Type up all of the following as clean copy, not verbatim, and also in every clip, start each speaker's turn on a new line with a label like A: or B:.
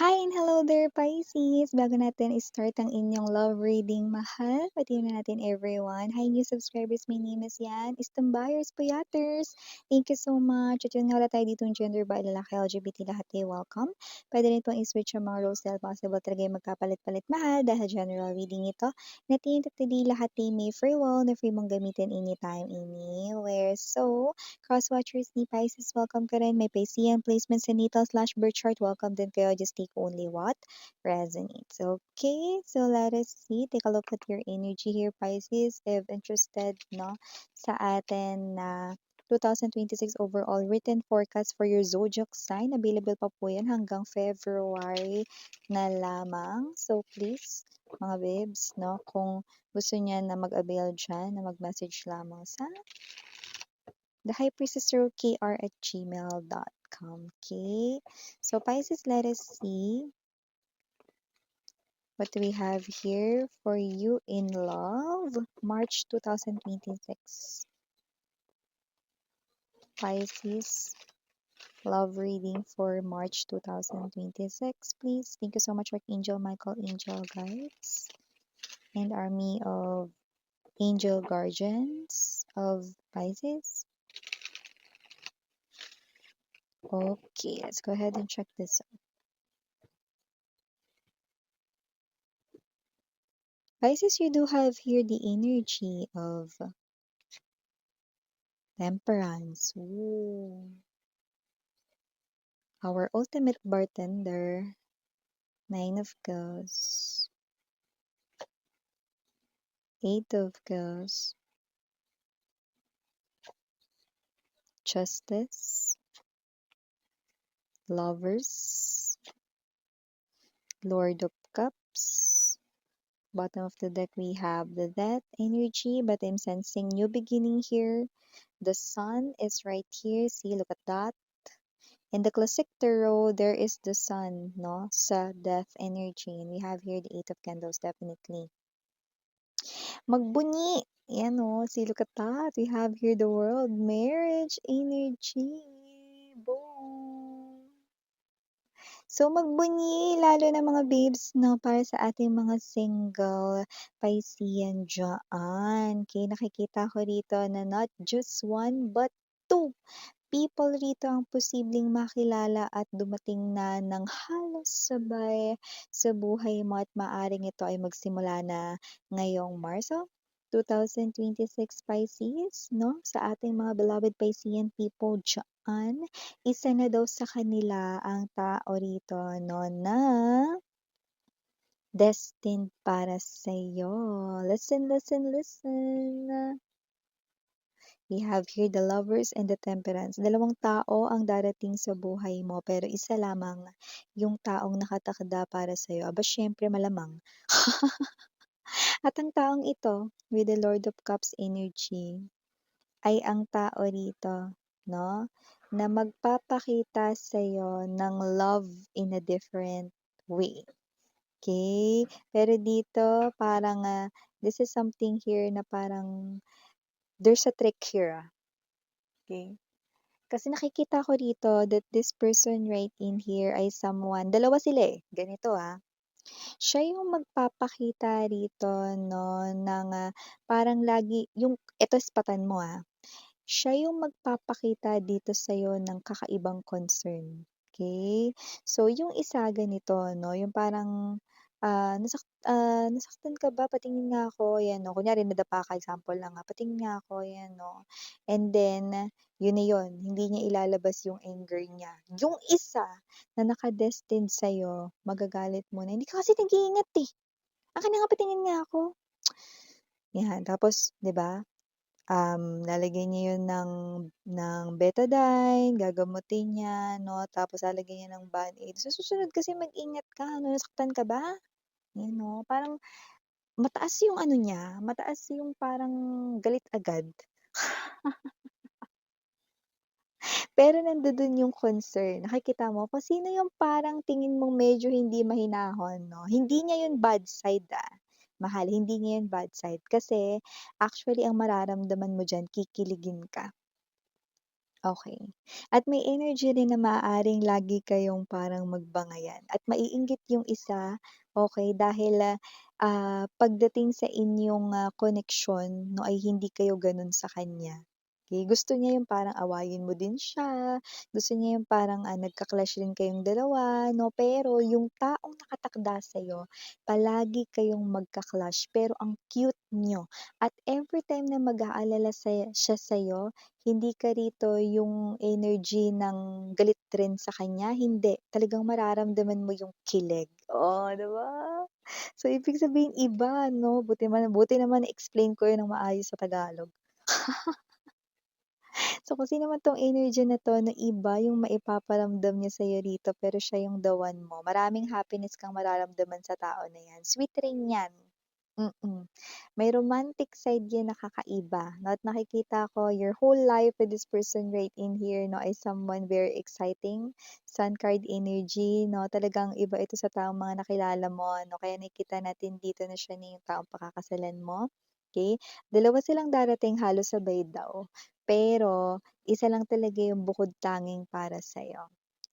A: Hi and hello there, Pisces! Bago natin i-start ang inyong love reading, mahal, pati na natin everyone. Hi, new subscribers, my name is Yan. Istambayers, Puyaters, thank you so much. At yun nga wala tayo dito yung gender ba, lalaki, LGBT, lahat tayo welcome. Pwede rin pong i-switch yung mga roles dahil possible talaga yung magkapalit-palit mahal dahil general reading ito. Natin tatali lahat tayo may free will na free mong gamitin anytime, anywhere. So, cross-watchers ni Pisces, welcome ka rin. May Piscean placements sa natal/birth chart. Welcome din kayo. Just take only what resonates. Okay, so let us see. Take a look at your energy here, Pisces. If interested, no, sa atin na 2026 overall written forecast for your zodiac sign. Available pa po yan hanggang February na lamang. So please, mga babes, no, kung gusto niya na mag-avail dyan, na mag-message lamang sa the high priestess kr at gmail.com. Okay, so Pisces, let us see what we have here for you in love, March 2026. Pisces, love reading for March 2026, please. Thank you so much, Archangel Michael, angel guides, and army of angel guardians of Pisces. Okay, let's go ahead and check this out. Pisces, you do have here the energy of temperance. Ooh. Our ultimate bartender, Nine of Cups, Eight of Cups, Justice, Lovers, Lord of Cups. Bottom of the deck, we have the Death energy, but I'm sensing new beginning here. The Sun is right here. See, look at that. In the classic tarot, there is the Sun, no, sa Death energy. And we have here the Eight of Candles, definitely. Magbunyi! Yan o, see, look at that. We have here the World, marriage energy. Boom! So, magbunyi, lalo na mga babes, no, para sa ating mga single Piscean dyan. Okay, nakikita ko rito na not just one, but two people rito ang posibleng makilala at dumating na ng halos sabay sa buhay mo at maaring ito ay magsimula na ngayong Marso 2026, Pisces, no? Sa ating mga beloved Piscean people dyan, isa na daw sa kanila ang tao rito, no, na destined para sa'yo. Listen, listen, listen. We have here the Lovers and the Temperance. Dalawang tao ang darating sa buhay mo, pero isa lamang yung taong nakatakda para sa'yo. Aba, syempre malamang. At ang taong ito, with the Lord of Cups energy, ay ang tao rito, no, na magpapakita sa'yo ng love in a different way. Okay? Pero dito, parang, this is something here na parang, there's a trick here. Okay? Kasi nakikita ko rito that this person right in here ay someone, dalawa sila eh, ganito siya yung magpapakita rito, no, ng parang lagi, yung, eto ispatan mo siya yung magpapakita dito sa'yo ng kakaibang concern. Okay? So, yung isa ganito, no, yung parang, nasaktan ka ba? Patingin nga ako, yan, no. Kunyari, nadapa ka, example lang, patingin nga ako, yan, no. And then, yun na yun, hindi niya ilalabas yung anger niya. Yung isa na nakadestined sa'yo, magagalit mo na, hindi ka kasi nag-iingat eh. Akin na nga, patingin nga ako. Yan, tapos, di ba? Lalagyan niya yun ng betadine, gagamutin niya, no, tapos lalagyan niya ng Band-Aid. Sa susunod kasi mag-ingat ka, ano, nasaktan ka ba? Yan, no, parang mataas yung ano niya, mataas yung parang galit agad. Pero nandoon yung concern. Nakikita mo kung sino yung parang tingin mong medyo hindi mahinahon, no? Hindi niya yun bad side, mahal, hindi niya yun bad side. Kasi actually ang mararamdaman mo diyan, kikiligin ka. Okay. At may energy rin na maaaring lagi kayong parang magbangayan at maiinggit yung isa, okay dahil, pagdating sa inyong, koneksyon 'no, ay hindi kayo gano'n sa kanya. Okay. Gusto niya yung parang awayin mo din siya, gusto niya yung parang, nagka-clash rin kayong dalawa 'no, pero yung taong nakatakda sa'yo, palagi kayong magka-clash pero ang cute niyo at everytime na mag-aalala siya sa'yo, hindi ka rito yung energy ng galit rin sa kanya, hindi. Talagang mararamdaman mo yung kilig. Oh, 'di ba? So, ibig sabihin iba 'no, buti naman na-explain ko yun ng maayos sa Tagalog. So, kung sino man 'tong energy na 'to na iba yung maipaparamdam niya sa'yo rito pero siya yung the one mo, maraming happiness kang mararamdaman sa tao na 'yan. Sweet rin 'yan. Mm. May romantic side 'yan na kakaiba 'no, at nakikita ko your whole life with this person right in here 'no, ay someone very exciting, sun card energy 'no, talagang iba ito sa taong mga nakilala mo 'no, kaya nakikita natin dito na siya na yung taong pakakasalan mo, okey? Dalawa silang darating halos sabay daw, pero isa lang talaga yung bukod tanging para sa'yo.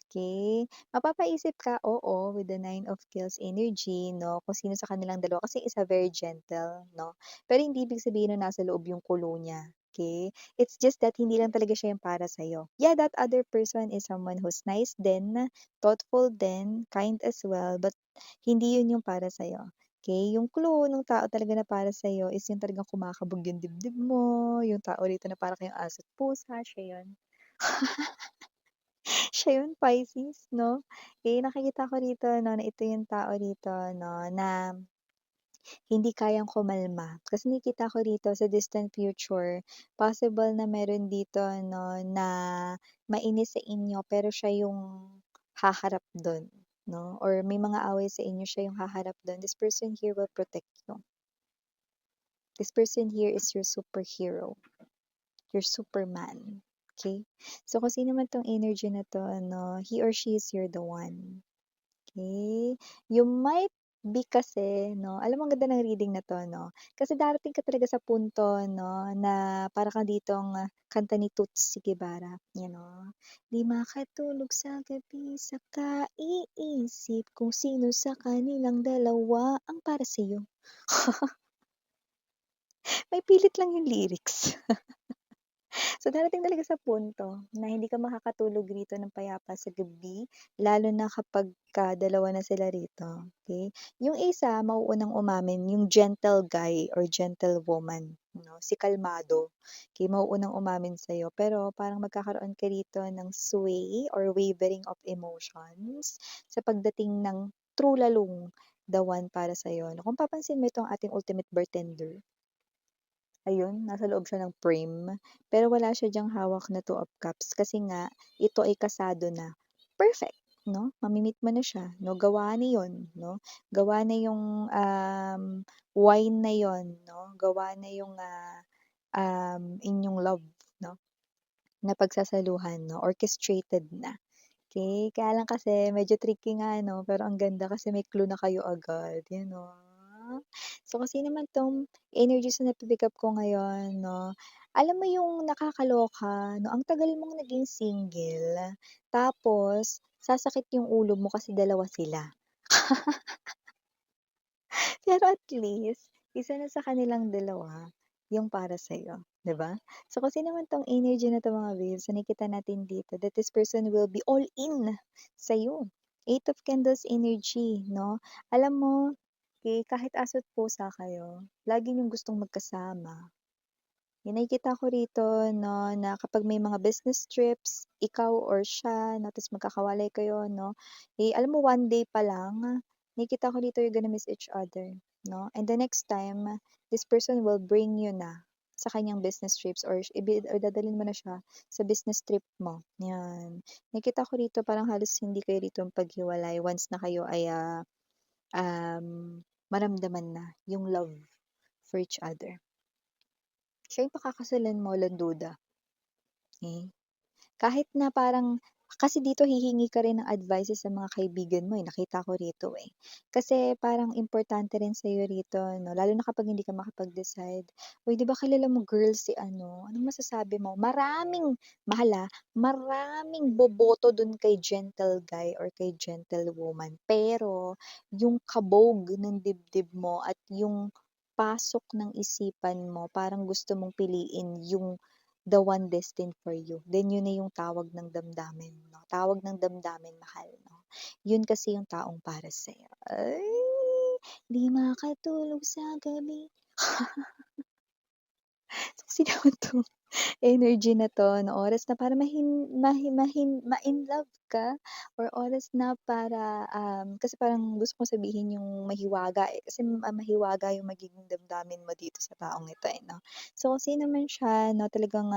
A: Okay, mapapaisip ka, oo, with the Nine of Kills energy 'no, kung sino sa kanilang dalawa kasi isa very gentle 'no, pero hindi ibig sabihin na nasa loob yung kulo niya, okay. It's just that hindi lang talaga siya yung para sa'yo. Yeah, that other person is someone who's nice din, thoughtful din, kind as well, but hindi yun yung para sa'yo, okay. Yung clue nung tao talaga na para sa'yo is yung talagang kumakabog yung dibdib mo, yung tao rito na para kayong aso't pusa, siya yun. Siya yun, Pisces 'no? Eh, nakikita ko rito 'no, na ito yung tao rito 'no, na hindi kayang kumalma. Kasi nakikita ko rito sa distant future, possible na meron dito 'no, na mainis sa inyo pero siya yung haharap dun 'no, or may mga away sa inyo, siya yung haharap dun. This person here will protect you. This person here is your superhero, your Superman, okay. So, kung sino man 'tong energy na 'to 'no, he or she is your the one. Okay, you might be kasi 'no, alam mo ang ganda ng reading na 'to 'no, kasi darating ka talaga sa punto 'no, na para kang ditong, kanta ni Toots Guevara, you know. "Di makatulog sa gabi sa kaiisip kung sino sa kanilang dalawa ang para sa'yo." May pilit lang yung lyrics. So, darating talaga sa punto na hindi ka makakatulog rito ng payapa sa gabi, lalo na kapagka dalawa na sila rito, okey? Yung isa mauunang umamin, yung gentle guy or gentlewoman 'no, si kalmado, okey, mauunang umamin sa'yo. Pero parang magkakaroon ka rito ng sway or wavering of emotions sa pagdating ng true lalong the one para sa'yo 'no. Kung papansin mo itong ating ultimate bartender, ayun, nasa loob siya ng frame, pero wala siya diyang hawak na Two of Cups kasi nga ito ay kasado na. Perfect, 'no, mami-meet mo na siya, 'no, gawa na 'yun, 'no, gawa na yung, wine na 'yun, 'no, gawa na yung, inyong love, 'no, na pagsasaluhan, 'no, orchestrated na. Okey, kaya lang kasi medyo tricky nga 'no, pero ang ganda kasi may clue na kayo agad, yun 'no. So, kasi naman 'tong energies na napi-pick up ko ngayon 'no, alam mo yung nakakaloka 'no, ang tagal mong naging single, tapos sasakit yung ulo mo kasi dalawa sila. Pero at least, isa na sa kanilang dalawa yung para sa'yo, 'di ba? So, kasi naman 'tong energy na 'to mga babes, so nakikita natin dito that this person will be all in sa'yo. Eight of Candles energy 'no? Alam mo, kahit aso't pusa kayo, lagi niyong gustong magkasama. Yung nakikita ko rito 'no, na kapag may mga business trips, ikaw or siya 'no, ta's magkakawalay kayo 'no, alam mo one day pa lang, nakikita ko dito you're gonna miss each other 'no, and the next time, this person will bring you na sa kanyang business trips or dadalhin mo na siya sa business trip mo, 'yan. Nakikita ko rito parang halos hindi kayo rito paghiwalay once na kayo ay, maramdaman na yung love for each other. Siya yung pakakasalan mo, walang duda, okey? Kahit na parang Kasi dito hihingi ka rin ng advices sa mga kaibigan mo, eh, nakita ko rito, eh. Kasi parang importante rin sa'yo rito 'no, lalo na kapag hindi ka makapag-decide. "Uy, 'di ba kilala mo girl si ano, anong masasabi mo?" Maraming boboto dun kay gentle guy or kay gentlewoman, pero yung kabog ng dibdib mo at yung pasok ng isipan mo parang gusto mong piliin yung the one destined for you, then yun na yung tawag ng damdamin 'no, tawag ng damdamin mahal 'no. Yun kasi yung taong para sa'yo. Ay, di makatulog sa gabi. Sino naman 'to? Energy na 'to, na oras na para ma-in-love ka or oras na para, kasi parang gusto kong sabihin yung mahiwaga, eh, kasi mahiwaga yung magiging damdamin mo dito sa taong ito, eh, 'no. So, kung sino man siya 'no, talagang,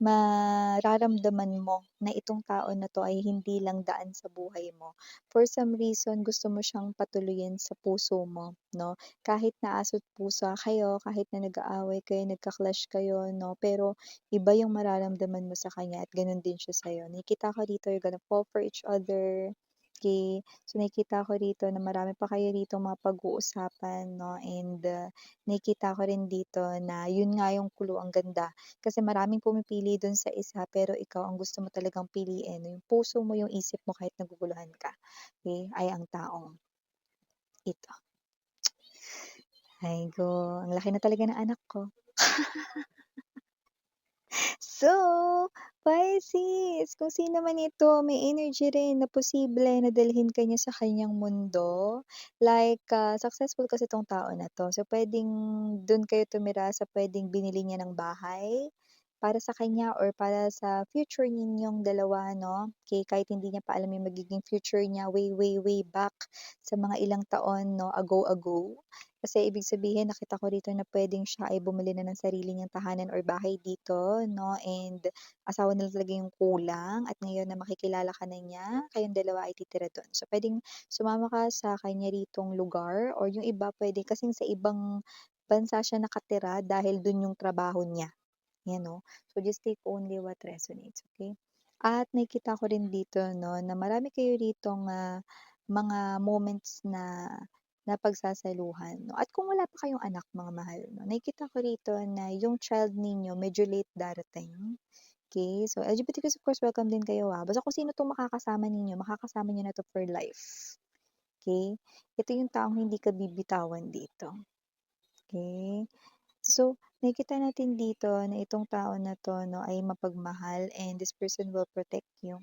A: mararamdaman mo na itong tao na 'to ay hindi lang daan sa buhay mo. For some reason, gusto mo siyang patuloyin sa puso mo 'no, kahit na aso't pusa kayo, kahit na nag-aaway kayo, nagka-clash kayo 'no, pero iba yung mararamdaman mo sa kanya at gano'n din siya sa'yo. Nakikita ko dito you're gonna fall for each other, okey. So, nakikita ko rito na marami pa kayo ditong mga pag-uusapan 'no and, nakikita ko rin dito na yun nga yung clue, ang ganda. Kasi maraming pumipili dun sa isa pero ikaw ang gusto mo talagang piliin, yung puso mo, yung isip mo kahit naguguluhan ka, okey, ay ang taong ito. Ay go, ang laki na talaga ng anak ko. So, Pisces, kung sino man ito, may energy rin na posible na dalhin ka niya sa kanyang mundo. Like, successful kasi 'tong tao na 'to. So, puwedeng dun kayo tumira sa puwedeng binili niya ng bahay para sa kanya or para sa future ninyong dalawa 'no. Kahit hindi niya pa alam yung magiging future niya way, way, way back sa mga ilang taon 'no, ago. Kasi ibig sabihin nakita ko rito na puwedeng siya ay bumili na ng sarili niyang tahanan or bahay dito 'no, and asawa na lang talaga yung kulang at ngayon na makikilala ka na niya, kayong dalawa ay titira dun. So, puwedeng sumama ka sa kanya ritong lugar or yung iba puwede kasing sa ibang bansa siya nakatira dahil dun yung trabaho niya, 'yan 'no. So, just take only what resonates, okey? At nakikita ko rin dito 'no, na marami kayo ritong, mga moments na napagsasaluhan 'no, at kung wala pa kayong anak mga mahal 'no, nakikita ko rito na yung child ninyo medyo late darating, okey. So, LGBTQs of course welcome din kayo, basta kung sino 'tong makakasama ninyo, makakasama niyo na 'to for life, okey. Ito yung taong hindi ka bibitawan dito, okey. So, nakikita natin dito na itong tao na 'to 'no, ay mapagmahal and this person will protect you.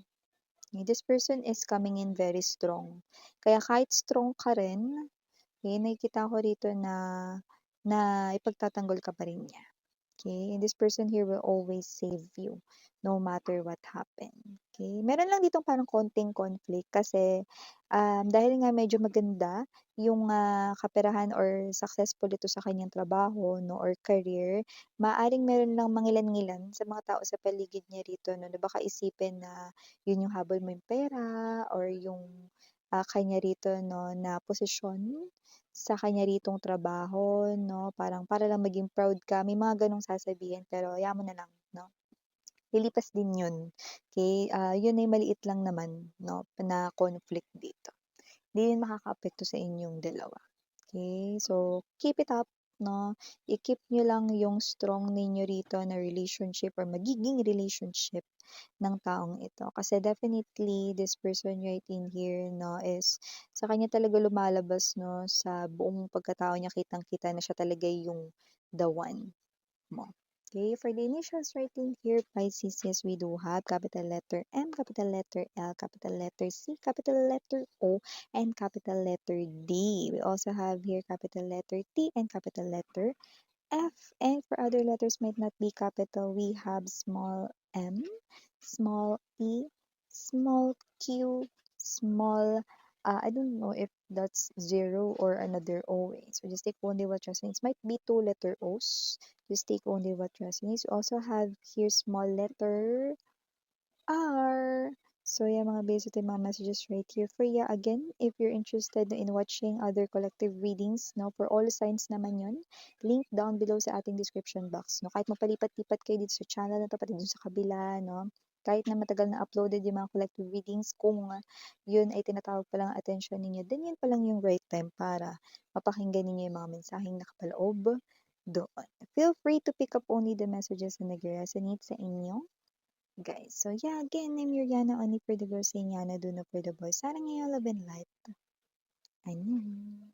A: This person is coming in very strong. Kaya kahit strong ka rin, nakikita ko rito na na ipagtatanggol ka pa rin niya. Okay, and this person here will always save you no matter what happen. Okay, meron lang ditong parang konting conflict kasi, dahil nga medyo maganda yung, kaperahan or successful ito sa kanyang trabaho 'no or career, maaaring meron lang mangilan-ngilan sa mga tao sa paligid niya rito 'no, na baka isipin na yun yung habol mo yung pera or yung, kanya rito 'no na posisyon sa kanya ritong trabaho 'no, parang para lang maging proud ka, may mga gano'ng sasabihin pero hayaan mo na lang 'no, lilipas din 'yun, okey? Yun ay maliit lang naman 'no, na conflict dito. 'Di yun makakaapekto sa inyong dalawa, okey? So, keep it up 'no, i-keep niyo lang yung strong ninyo rito na relationship or magiging relationship ng taong ito. Kasi definitely this person right in here 'no is sa kanya talaga lumalabas 'no, sa buong pagkatao niya kitang-kita na siya talaga yung the one mo. Okay, for the initials right in here, Pisces, yes, we do have capital letter M, capital letter L, capital letter C, capital letter O, and capital letter D. We also have here capital letter T and capital letter F. And for other letters might not be capital, we have small m, small e, small q, small, I don't know if that's zero or another O. So just take only what resonates. Might be two letter O's. Just take only what resonates. We also have here small letter R. So yeah, mga base ito yung mga messages right here for you. Again, if you're interested in watching other collective readings, no, for all signs naman yun, link down below sa ating description box. No? Kahit mapalipat-lipat kayo dito sa channel na to, pati dun sa kabila, no? kahit na matagal na uploaded yung mga collective readings, kung yun ay tinatawag pa lang ang atensyon ninyo, then yun pa lang yung right time para mapakinggan ninyo yung mga mensaheng nakapaloob doon. Feel free to pick up only the messages na nag-resonate sa inyo, guys. So yeah, again, I'm Yuriana, only for the girls, saying Yana, do not for the boys. Sarang ngayon, love and light. Annyeong.